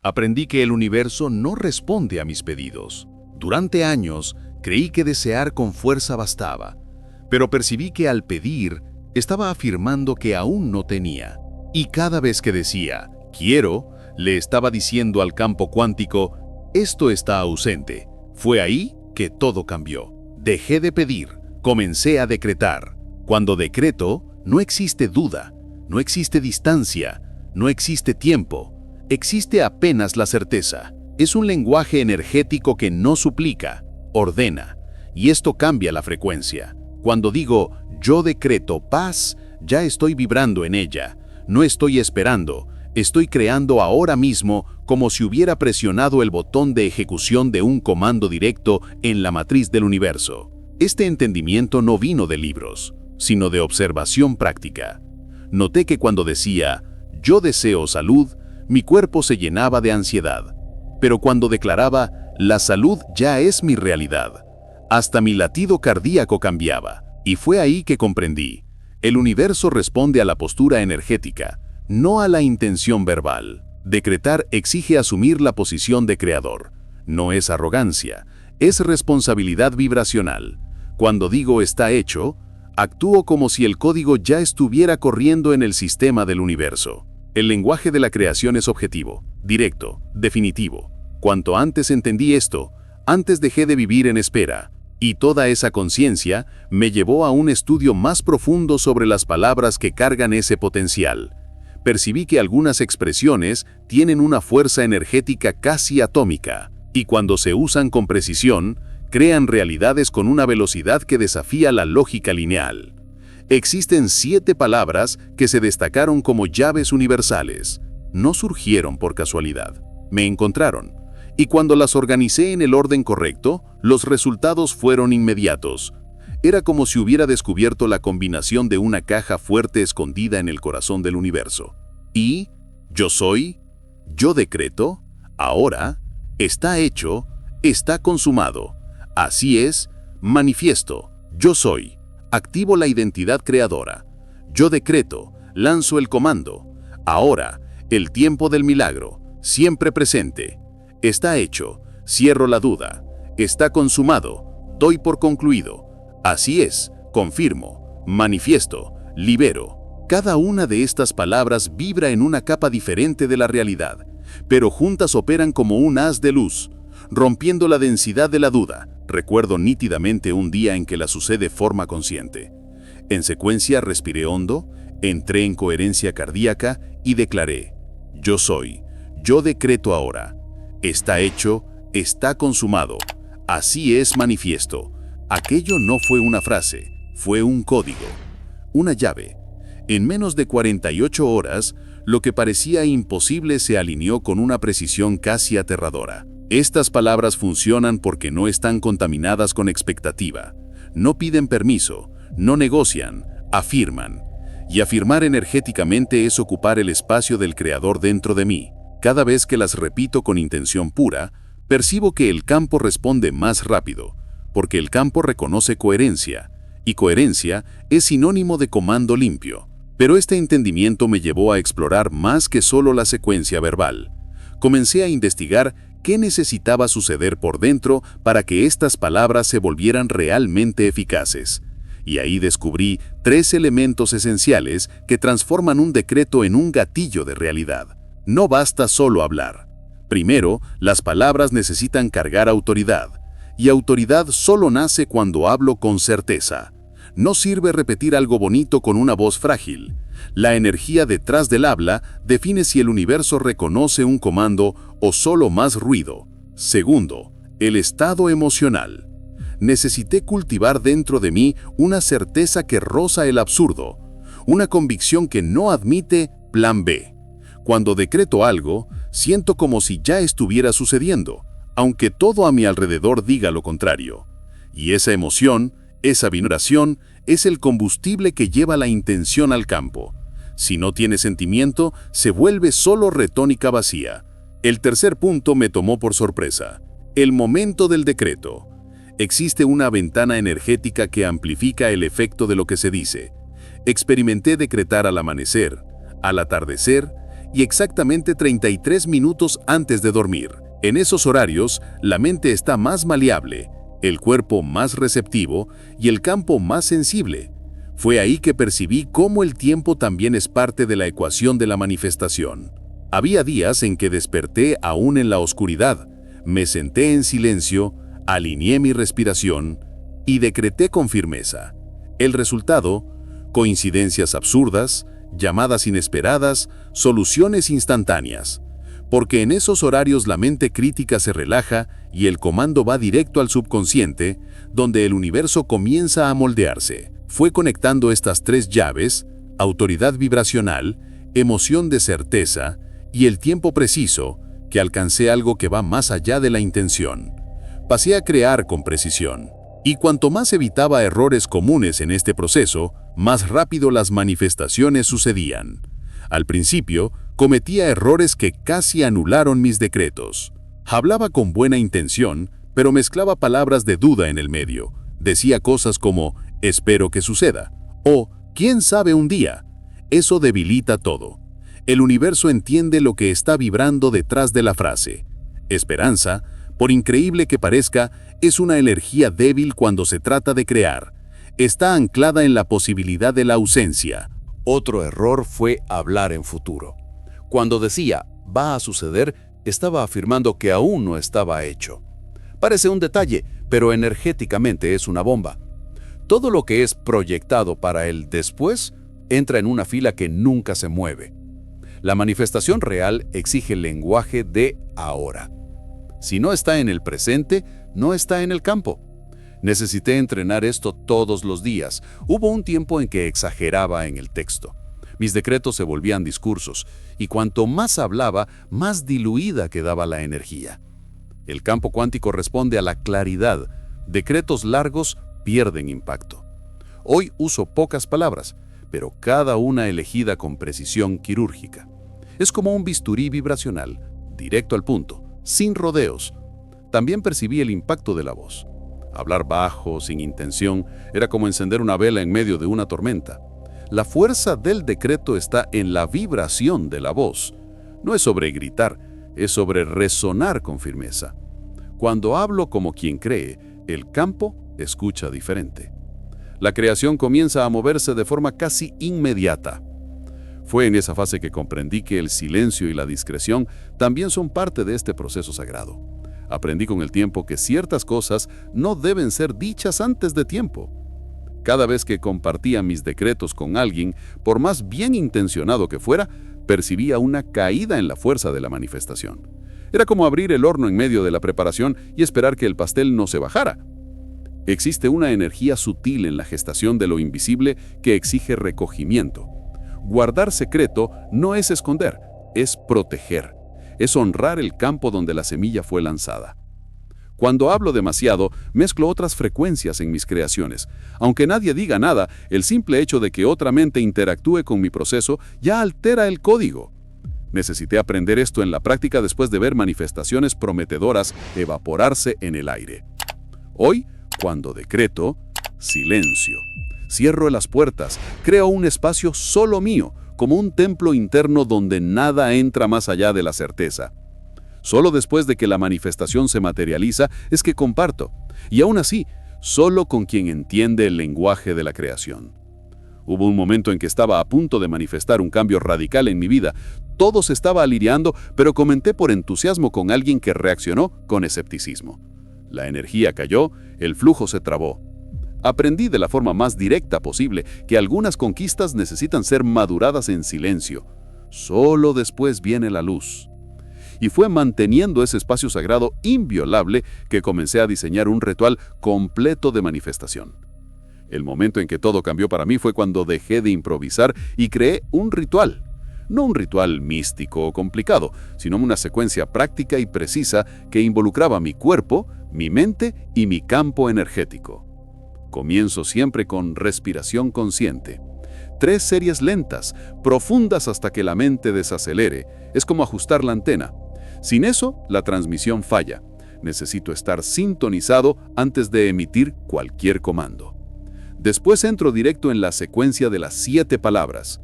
Aprendí que el universo no responde a mis pedidos. Durante años, creí que desear con fuerza bastaba, pero percibí que al pedir, estaba afirmando que aún no tenía. Y cada vez que decía, quiero, le estaba diciendo al campo cuántico, esto está ausente. Fue ahí que todo cambió. Dejé de pedir, comencé a decretar. Cuando decreto, no existe duda, no existe distancia, no existe tiempo. Existe apenas la certeza. Es un lenguaje energético que no suplica, ordena. Y esto cambia la frecuencia. Cuando digo, yo decreto paz, ya estoy vibrando en ella. No estoy esperando, estoy creando ahora mismo como si hubiera presionado el botón de ejecución de un comando directo en la matriz del universo. Este entendimiento no vino de libros, sino de observación práctica. Noté que cuando decía, yo deseo salud, mi cuerpo se llenaba de ansiedad. Pero cuando declaraba, la salud ya es mi realidad, hasta mi latido cardíaco cambiaba. Y fue ahí que comprendí. El universo responde a la postura energética, no a la intención verbal. Decretar exige asumir la posición de creador. No es arrogancia, es responsabilidad vibracional. Cuando digo está hecho, actúo como si el código ya estuviera corriendo en el sistema del universo. El lenguaje de la creación es objetivo, directo, definitivo. Cuanto antes entendí esto, antes dejé de vivir en espera. Y toda esa conciencia me llevó a un estudio más profundo sobre las palabras que cargan ese potencial. Percibí que algunas expresiones tienen una fuerza energética casi atómica, y cuando se usan con precisión, crean realidades con una velocidad que desafía la lógica lineal. Existen 7 palabras que se destacaron como llaves universales. No surgieron por casualidad, me encontraron. Y cuando las organicé en el orden correcto, los resultados fueron inmediatos. Era como si hubiera descubierto la combinación de una caja fuerte escondida en el corazón del universo. Y, yo soy, yo decreto, ahora, está hecho, está consumado. Así es, manifiesto, yo soy. Activo la identidad creadora. Yo decreto, lanzo el comando. Ahora, el tiempo del milagro, siempre presente. Está hecho, cierro la duda. Está consumado, doy por concluido. Así es, confirmo, manifiesto, libero. Cada una de estas palabras vibra en una capa diferente de la realidad, pero juntas operan como un haz de luz, rompiendo la densidad de la duda. Recuerdo nítidamente un día en que las usé de forma consciente. En secuencia respiré hondo, entré en coherencia cardíaca y declaré, yo soy, yo decreto ahora. Está hecho, está consumado. Así es, manifiesto. Aquello no fue una frase, fue un código, una llave. En menos de 48 horas, lo que parecía imposible se alineó con una precisión casi aterradora. Estas palabras funcionan porque no están contaminadas con expectativa. No piden permiso, no negocian, afirman. Y afirmar energéticamente es ocupar el espacio del creador dentro de mí. Cada vez que las repito con intención pura, percibo que el campo responde más rápido, porque el campo reconoce coherencia, y coherencia es sinónimo de comando limpio. Pero este entendimiento me llevó a explorar más que solo la secuencia verbal. Comencé a investigar qué necesitaba suceder por dentro para que estas palabras se volvieran realmente eficaces. Y ahí descubrí 3 elementos esenciales que transforman un decreto en un gatillo de realidad. No basta solo hablar. Primero, las palabras necesitan cargar autoridad. Y autoridad solo nace cuando hablo con certeza. No sirve repetir algo bonito con una voz frágil. La energía detrás del habla define si el universo reconoce un comando o solo más ruido. Segundo, el estado emocional. Necesité cultivar dentro de mí una certeza que roza el absurdo, una convicción que no admite plan B. Cuando decreto algo, siento como si ya estuviera sucediendo, aunque todo a mi alrededor diga lo contrario. Y esa emoción, esa vibración, es el combustible que lleva la intención al campo. Si no tiene sentimiento, se vuelve solo retónica vacía. El tercer punto me tomó por sorpresa. El momento del decreto. Existe una ventana energética que amplifica el efecto de lo que se dice. Experimenté decretar al amanecer, al atardecer y exactamente 33 minutos antes de dormir. En esos horarios, la mente está más maleable, el cuerpo más receptivo y el campo más sensible. Fue ahí que percibí cómo el tiempo también es parte de la ecuación de la manifestación. Había días en que desperté aún en la oscuridad, me senté en silencio, alineé mi respiración y decreté con firmeza. El resultado: coincidencias absurdas, llamadas inesperadas, soluciones instantáneas. Porque en esos horarios la mente crítica se relaja y el comando va directo al subconsciente, donde el universo comienza a moldearse. Fue conectando estas tres llaves: autoridad vibracional, emoción de certeza y el tiempo preciso, que alcancé algo que va más allá de la intención. Pasé a crear con precisión. Y cuanto más evitaba errores comunes en este proceso, más rápido las manifestaciones sucedían. Al principio, cometía errores que casi anularon mis decretos. Hablaba con buena intención, pero mezclaba palabras de duda en el medio. Decía cosas como «espero que suceda» o «quién sabe un día». Eso debilita todo. El universo entiende lo que está vibrando detrás de la frase. Esperanza, por increíble que parezca, es una energía débil cuando se trata de crear. Está anclada en la posibilidad de la ausencia. Otro error fue hablar en futuro. Cuando decía «va a suceder», estaba afirmando que aún no estaba hecho. Parece un detalle, pero energéticamente es una bomba. Todo lo que es proyectado para el después entra en una fila que nunca se mueve. La manifestación real exige el lenguaje de ahora. Si no está en el presente, no está en el campo. Necesité entrenar esto todos los días. Hubo un tiempo en que exageraba en el texto. Mis decretos se volvían discursos, y cuanto más hablaba, más diluida quedaba la energía. El campo cuántico responde a la claridad. Decretos largos pierden impacto. Hoy uso pocas palabras, pero cada una elegida con precisión quirúrgica. Es como un bisturí vibracional, directo al punto, sin rodeos. También percibí el impacto de la voz. Hablar bajo, sin intención, era como encender una vela en medio de una tormenta. La fuerza del decreto está en la vibración de la voz. No es sobre gritar, es sobre resonar con firmeza. Cuando hablo como quien cree, el campo escucha diferente. La creación comienza a moverse de forma casi inmediata. Fue en esa fase que comprendí que el silencio y la discreción también son parte de este proceso sagrado. Aprendí con el tiempo que ciertas cosas no deben ser dichas antes de tiempo. Cada vez que compartía mis decretos con alguien, por más bien intencionado que fuera, percibía una caída en la fuerza de la manifestación. Era como abrir el horno en medio de la preparación y esperar que el pastel no se bajara. Existe una energía sutil en la gestación de lo invisible que exige recogimiento. Guardar secreto no es esconder, es proteger. Es honrar el campo donde la semilla fue lanzada. Cuando hablo demasiado, mezclo otras frecuencias en mis creaciones. Aunque nadie diga nada, el simple hecho de que otra mente interactúe con mi proceso ya altera el código. Necesité aprender esto en la práctica después de ver manifestaciones prometedoras evaporarse en el aire. Hoy, cuando decreto, silencio. Cierro las puertas, creo un espacio solo mío, como un templo interno donde nada entra más allá de la certeza. Solo después de que la manifestación se materializa es que comparto, y aún así, solo con quien entiende el lenguaje de la creación. Hubo un momento en que estaba a punto de manifestar un cambio radical en mi vida. Todo se estaba alineando, pero comenté por entusiasmo con alguien que reaccionó con escepticismo. La energía cayó, el flujo se trabó. Aprendí de la forma más directa posible que algunas conquistas necesitan ser maduradas en silencio. Solo después viene la luz. Y fue manteniendo ese espacio sagrado inviolable que comencé a diseñar un ritual completo de manifestación. El momento en que todo cambió para mí fue cuando dejé de improvisar y creé un ritual. No un ritual místico o complicado, sino una secuencia práctica y precisa que involucraba mi cuerpo, mi mente y mi campo energético. Comienzo siempre con respiración consciente. 3 series lentas, profundas hasta que la mente desacelere. Es como ajustar la antena. Sin eso, la transmisión falla. Necesito estar sintonizado antes de emitir cualquier comando. Después entro directo en la secuencia de las 7 palabras.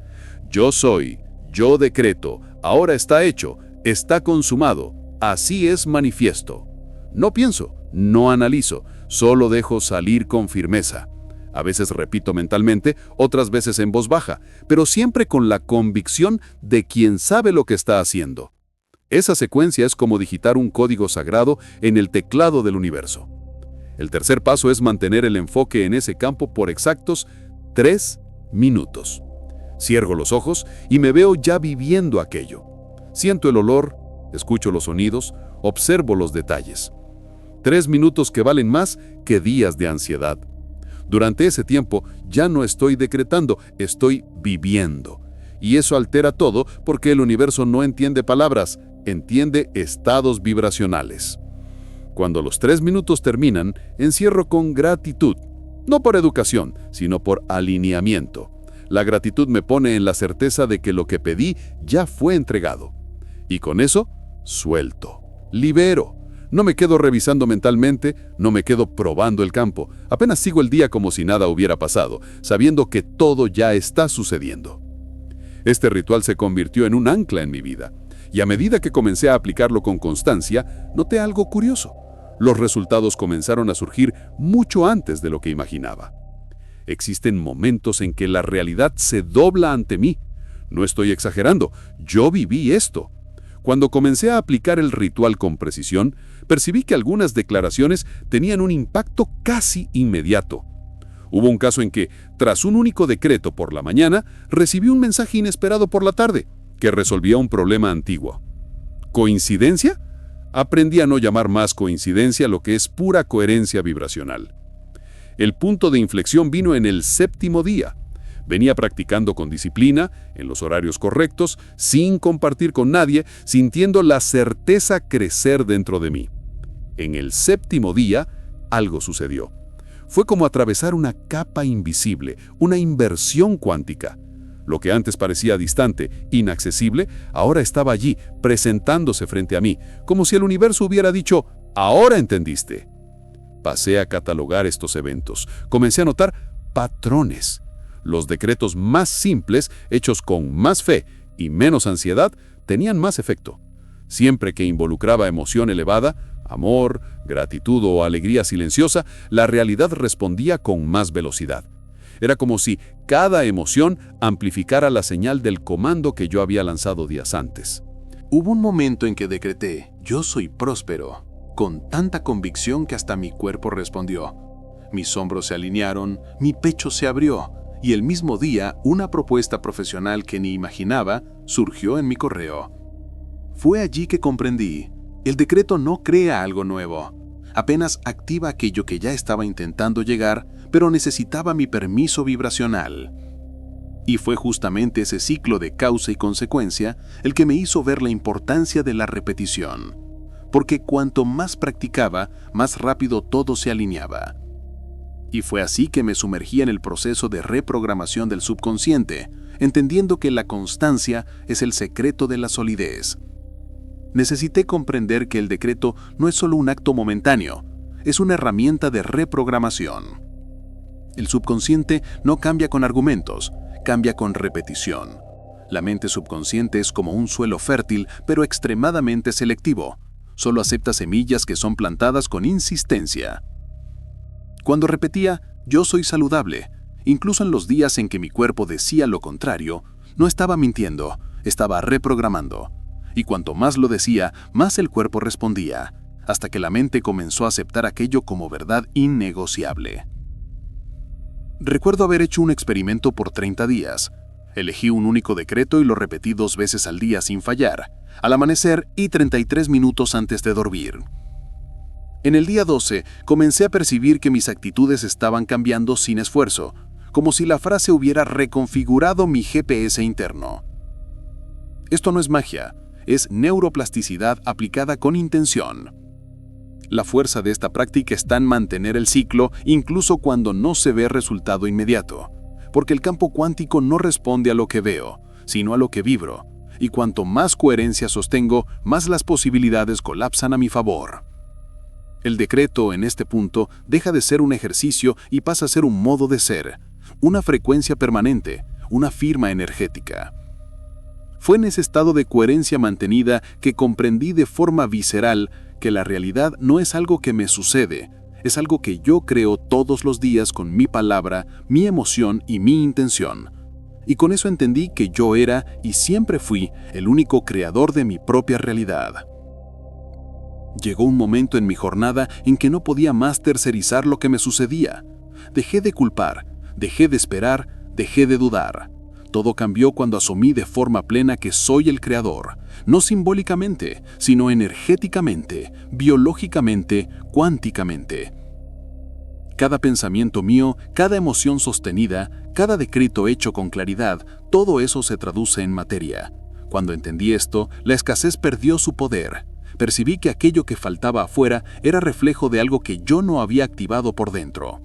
Yo soy, yo decreto, ahora está hecho, está consumado, así es manifiesto. No pienso, no analizo, solo dejo salir con firmeza. A veces repito mentalmente, otras veces en voz baja, pero siempre con la convicción de quien sabe lo que está haciendo. Esa secuencia es como digitar un código sagrado en el teclado del universo. El tercer paso es mantener el enfoque en ese campo por exactos 3 minutos. Cierro los ojos y me veo ya viviendo aquello. Siento el olor, escucho los sonidos, observo los detalles. 3 minutos que valen más que días de ansiedad. Durante ese tiempo ya no estoy decretando, estoy viviendo. Y eso altera todo porque el universo no entiende palabras, entiende estados vibracionales. Cuando los 3 minutos terminan, encierro con gratitud, no por educación, sino por alineamiento. La gratitud me pone en la certeza de que lo que pedí ya fue entregado. Y con eso, suelto, libero. No me quedo revisando mentalmente, no me quedo probando el campo. Apenas sigo el día como si nada hubiera pasado, sabiendo que todo ya está sucediendo. Este ritual se convirtió en un ancla en mi vida. Y a medida que comencé a aplicarlo con constancia, noté algo curioso. Los resultados comenzaron a surgir mucho antes de lo que imaginaba. Existen momentos en que la realidad se dobla ante mí. No estoy exagerando, yo viví esto. Cuando comencé a aplicar el ritual con precisión, percibí que algunas declaraciones tenían un impacto casi inmediato. Hubo un caso en que, tras un único decreto por la mañana, recibí un mensaje inesperado por la tarde, que resolvía un problema antiguo. ¿Coincidencia? Aprendí a no llamar más coincidencia lo que es pura coherencia vibracional. El punto de inflexión vino en el 7º día. Venía practicando con disciplina, en los horarios correctos, sin compartir con nadie, sintiendo la certeza crecer dentro de mí. En el 7º día, algo sucedió. Fue como atravesar una capa invisible, una inversión cuántica. Lo que antes parecía distante, inaccesible, ahora estaba allí, presentándose frente a mí, como si el universo hubiera dicho, «Ahora entendiste». Pasé a catalogar estos eventos. Comencé a notar patrones. Los decretos más simples, hechos con más fe y menos ansiedad, tenían más efecto. Siempre que involucraba emoción elevada, amor, gratitud o alegría silenciosa, la realidad respondía con más velocidad. Era como si cada emoción amplificara la señal del comando que yo había lanzado días antes. Hubo un momento en que decreté, yo soy próspero, con tanta convicción que hasta mi cuerpo respondió. Mis hombros se alinearon, mi pecho se abrió, y el mismo día una propuesta profesional que ni imaginaba surgió en mi correo. Fue allí que comprendí, el decreto no crea algo nuevo, apenas activa aquello que ya estaba intentando llegar, pero necesitaba mi permiso vibracional. Y fue justamente ese ciclo de causa y consecuencia el que me hizo ver la importancia de la repetición, porque cuanto más practicaba, más rápido todo se alineaba. Y fue así que me sumergí en el proceso de reprogramación del subconsciente, entendiendo que la constancia es el secreto de la solidez. Necesité comprender que el decreto no es solo un acto momentáneo, es una herramienta de reprogramación. El subconsciente no cambia con argumentos, cambia con repetición. La mente subconsciente es como un suelo fértil, pero extremadamente selectivo. Solo acepta semillas que son plantadas con insistencia. Cuando repetía, yo soy saludable, incluso en los días en que mi cuerpo decía lo contrario, no estaba mintiendo, estaba reprogramando. Y cuanto más lo decía, más el cuerpo respondía, hasta que la mente comenzó a aceptar aquello como verdad innegociable. Recuerdo haber hecho un experimento por 30 días. Elegí un único decreto y lo repetí 2 veces al día sin fallar, al amanecer y 33 minutos antes de dormir. En el día 12, comencé a percibir que mis actitudes estaban cambiando sin esfuerzo, como si la frase hubiera reconfigurado mi GPS interno. Esto no es magia, es neuroplasticidad aplicada con intención. La fuerza de esta práctica está en mantener el ciclo incluso cuando no se ve resultado inmediato, porque el campo cuántico no responde a lo que veo, sino a lo que vibro, y cuanto más coherencia sostengo, más las posibilidades colapsan a mi favor. El decreto, en este punto, deja de ser un ejercicio y pasa a ser un modo de ser, una frecuencia permanente, una firma energética. Fue en ese estado de coherencia mantenida que comprendí de forma visceral que la realidad no es algo que me sucede, es algo que yo creo todos los días con mi palabra, mi emoción y mi intención. Y con eso entendí que yo era y siempre fui el único creador de mi propia realidad. Llegó un momento en mi jornada en que no podía más tercerizar lo que me sucedía. Dejé de culpar, dejé de esperar, dejé de dudar. Todo cambió cuando asumí de forma plena que soy el creador, no simbólicamente, sino energéticamente, biológicamente, cuánticamente. Cada pensamiento mío, cada emoción sostenida, cada decreto hecho con claridad, todo eso se traduce en materia. Cuando entendí esto, la escasez perdió su poder. Percibí que aquello que faltaba afuera era reflejo de algo que yo no había activado por dentro.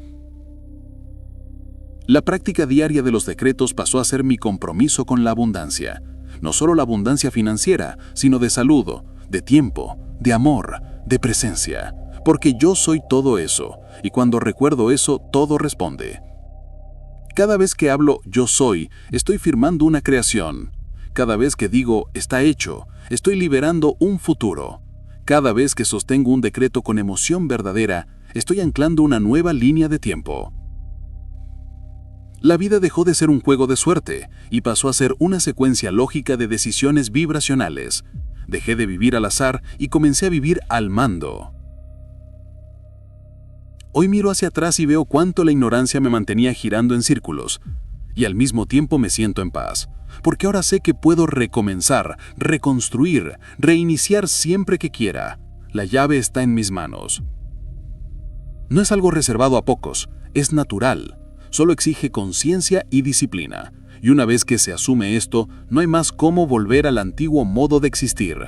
La práctica diaria de los decretos pasó a ser mi compromiso con la abundancia. No solo la abundancia financiera, sino de salud, de tiempo, de amor, de presencia. Porque yo soy todo eso, y cuando recuerdo eso, todo responde. Cada vez que hablo yo soy, estoy firmando una creación. Cada vez que digo está hecho, estoy liberando un futuro. Cada vez que sostengo un decreto con emoción verdadera, estoy anclando una nueva línea de tiempo. La vida dejó de ser un juego de suerte y pasó a ser una secuencia lógica de decisiones vibracionales. Dejé de vivir al azar y comencé a vivir al mando. Hoy miro hacia atrás y veo cuánto la ignorancia me mantenía girando en círculos, y al mismo tiempo me siento en paz, porque ahora sé que puedo recomenzar, reconstruir, reiniciar siempre que quiera. La llave está en mis manos. No es algo reservado a pocos, es natural. Solo exige conciencia y disciplina, y una vez que se asume esto, no hay más cómo volver al antiguo modo de existir.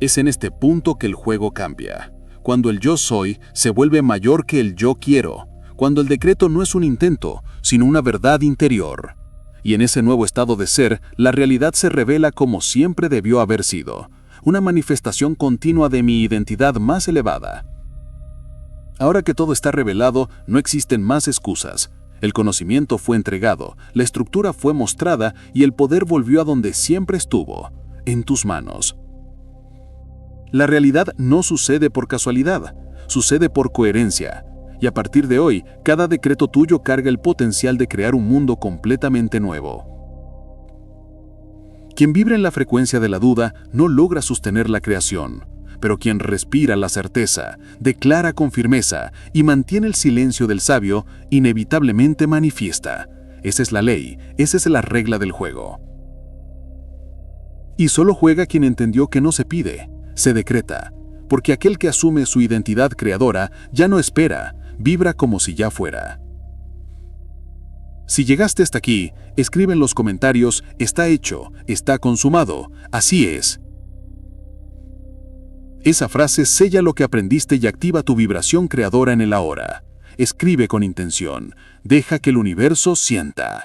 Es en este punto que el juego cambia, cuando el yo soy se vuelve mayor que el yo quiero, cuando el decreto no es un intento, sino una verdad interior. Y en ese nuevo estado de ser, la realidad se revela como siempre debió haber sido, una manifestación continua de mi identidad más elevada. Ahora que todo está revelado, no existen más excusas. El conocimiento fue entregado, la estructura fue mostrada y el poder volvió a donde siempre estuvo, en tus manos. La realidad no sucede por casualidad, sucede por coherencia. Y a partir de hoy, cada decreto tuyo carga el potencial de crear un mundo completamente nuevo. Quien vibra en la frecuencia de la duda no logra sostener la creación. Pero quien respira la certeza, declara con firmeza y mantiene el silencio del sabio, inevitablemente manifiesta. Esa es la ley, esa es la regla del juego. Y solo juega quien entendió que no se pide, se decreta, porque aquel que asume su identidad creadora ya no espera, vibra como si ya fuera. Si llegaste hasta aquí, escribe en los comentarios, está hecho, está consumado, así es. Esa frase sella lo que aprendiste y activa tu vibración creadora en el ahora. Escribe con intención. Deja que el universo sienta.